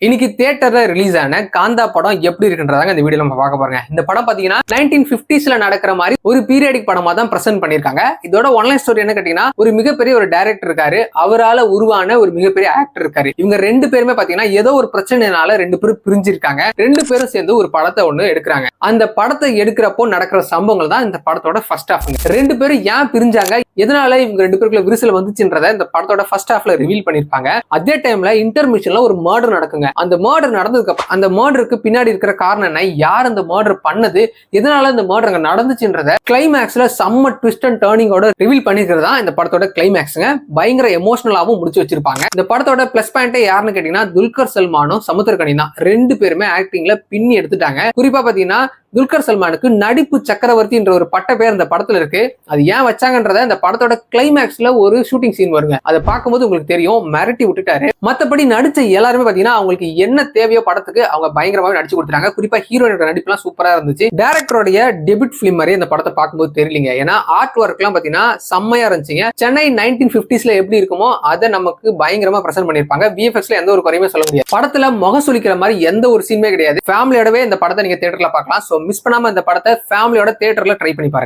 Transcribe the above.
இன்னைக்கு தியேட்டர்ல ரிலீஸ் ஆன காந்தா படம் எப்படி இருக்குன்றதாங்க இந்த வீடியோ நம்ம பார்க்க போறோங்க. இந்த படம் பாத்தீங்கன்னா 1950s நடக்கிற மாதிரி ஒரு பீரியடிக் படமா தான் பிரசன்ட் பண்ணிருக்காங்க. இதோட ஒன்லைன் ஸ்டோரி என்ன கேட்டீங்கன்னா, ஒரு மிகப்பெரிய ஒரு டைரக்டர் இருக்காரு, அவரால உருவான ஒரு மிகப்பெரிய ஆக்டர் இருக்காரு. இவங்க ரெண்டு பேருமே பாத்தீங்கன்னா ஏதோ ஒரு பிரச்சனைனால ரெண்டு பேரும் பிரிஞ்சிருக்காங்க. ரெண்டு பேரும் சேர்ந்து ஒரு படத்தை ஒண்ணு எடுக்கிறாங்க. அந்த படத்தை எடுக்கிறப்போ நடக்கிற சம்பவங்கள் தான் இந்த படத்தோட ஃபர்ஸ்ட் ஹாஃப். ரெண்டு பேரும் ஏன் பிரிஞ்சாங்க, எதனால இவங்க ரெண்டு பேருக்குள்ள விரிசல் வந்துச்சுன்றத இந்த படத்தோட ஃபர்ஸ்ட் ஹாஃப்ல ரிவீல் பண்ணிருப்பாங்க. அதே டைம்ல இன்டர்மிஷன்ல ஒரு மர்டர் நடக்குங்க. அந்த மர்டர் நடந்ததுக்கு அப்புறம் அந்த மர்டருக்கு பின்னாடி இருக்கிற காரணம் என்ன, யார் அந்த மர்டர் பண்ணது, எதனால இந்த மர்டர் நடந்துச்சுன்றத கிளைமேக்ஸ்ல செம்ம ட்விஸ்ட் அண்ட் டர்னிங்கோட ரிவீல் பண்ணிருக்கிறதா இந்த படத்தோட கிளைமேக்ஸ்ங்க. பயங்கர எமோஷனலாவும் முடிச்சு வச்சிருப்பாங்க. இந்த படத்தோட பிளஸ் பாயிண்டே யாருன்னு கேட்டீங்கன்னா, துல்கர் சல்மானும் சமுத்திரக்கனி தான். ரெண்டு பேருமே ஆக்டிங்ல பின்னி எடுத்துட்டாங்க. குறிப்பா பாத்தீங்கன்னா துல்கர் சல்மானுக்கு நடிப்பு சக்கரவர்த்தி என்ற ஒரு பட்ட பேர் இந்த படத்துல இருக்கு. அது ஏன் வச்சாங்கன்றத இந்த படத்தோட கிளைமேக்ஸ்ல ஒரு ஷூட்டிங் சீன் வருங்க. அதை பார்க்கும்போது உங்களுக்கு தெரியும், மிரட்டி விட்டுட்டாரு. மத்தபடி நடிச்ச எல்லாருமே பாத்தீங்கன்னா அவங்களுக்கு என்ன தேவையோ படத்துக்கு அவங்க பயங்கரமாவே நடிச்சு கொடுத்தாங்க. குறிப்பா ஹீரோயினோட நடிப்புலாம் சூப்பரா இருந்துச்சு. டைரக்டருடைய டெபியூட் பிலிம் மாதிரி இந்த படத்தை பார்க்கும்போது தெரியலீங்க. ஏன்னா ஆர்ட் ஒர்க் எல்லாம் பாத்தீங்கன்னா செம்மையா இருந்துச்சுங்க. சென்னை 1950s எப்படி இருக்குமோ அதை நமக்கு பயங்கரமா பிரசன்ட் பண்ணிருப்பாங்க. விஎஃப்எக்ஸ்ல எந்த ஒரு குறையுமே சொல்ல முடியாது. படத்துல முகம் சுளிக்கிற மாதிரி எந்த ஒரு சீனுமே கிடையாது. ஃபேமிலியோடவே இந்த படத்தை நீங்க தியேட்டர்ல பார்க்கலாம். மிஸ் பண்ணாம இந்த படத்தை ஃபேமிலியோட தியேட்டர்ல ட்ரை பண்ணி பாருங்க.